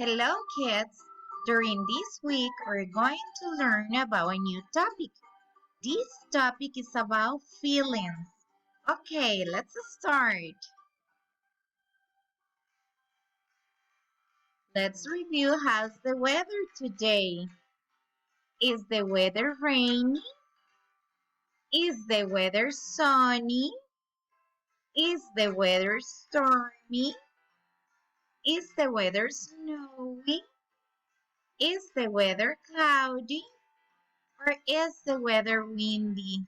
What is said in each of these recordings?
Hello, kids! During this week, we're going to learn about a new topic. This topic is about feelings. Okay, let's start. Let's review how's the weather today. Is the weather rainy? Is the weather sunny? Is the weather stormy? Is the weather snowy? Is the weather cloudy? Or is the weather windy?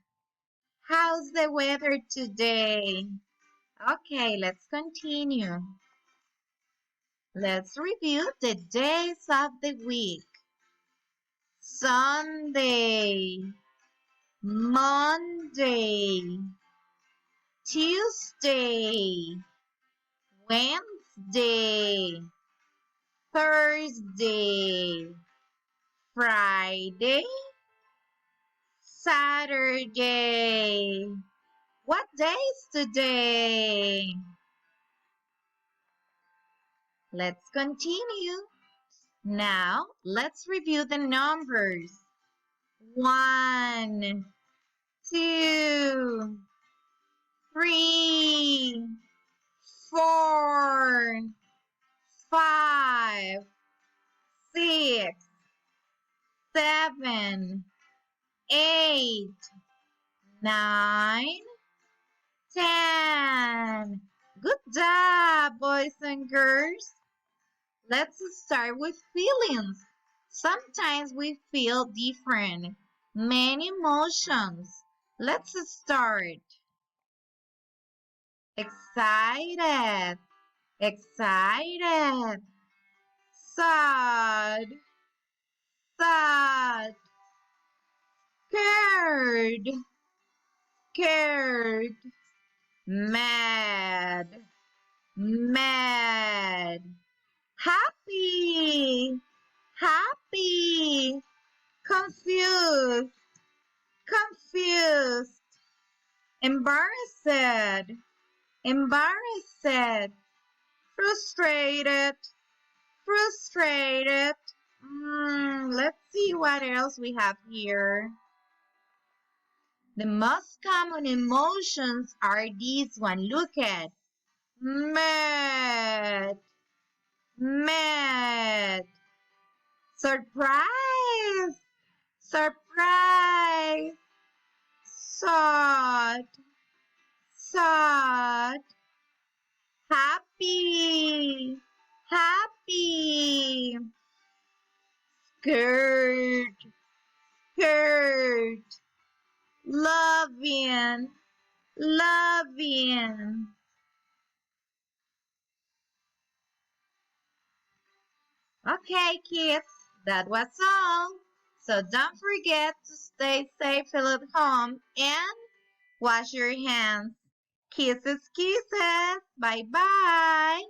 How's the weather today? Okay, let's continue. Let's review the days of the week. Sunday, Monday, Tuesday, Wednesday, Thursday, Friday, Saturday. What day is today? Let's continue. Now, let's review the numbers. 1, 2, 3, 4, 5, 6, 7, 8, 9, 10. Good job, boys and girls. Let's start with feelings. Sometimes we feel different, many emotions. Let's start. Excited, excited. Sad, sad. Scared, scared. Mad, mad. Happy, happy. Confused, confused. Embarrassed, embarrassed. Frustrated, frustrated. Let's see what else we have here. The most common emotions are these one. Look at mad, mad. Surprise, surprise. Sad, sad. Happy, happy. Scared, scared. Loving, loving. Okay, kids, that was all. So don't forget to stay safe at home and wash your hands. Kisses, kisses. Bye-bye.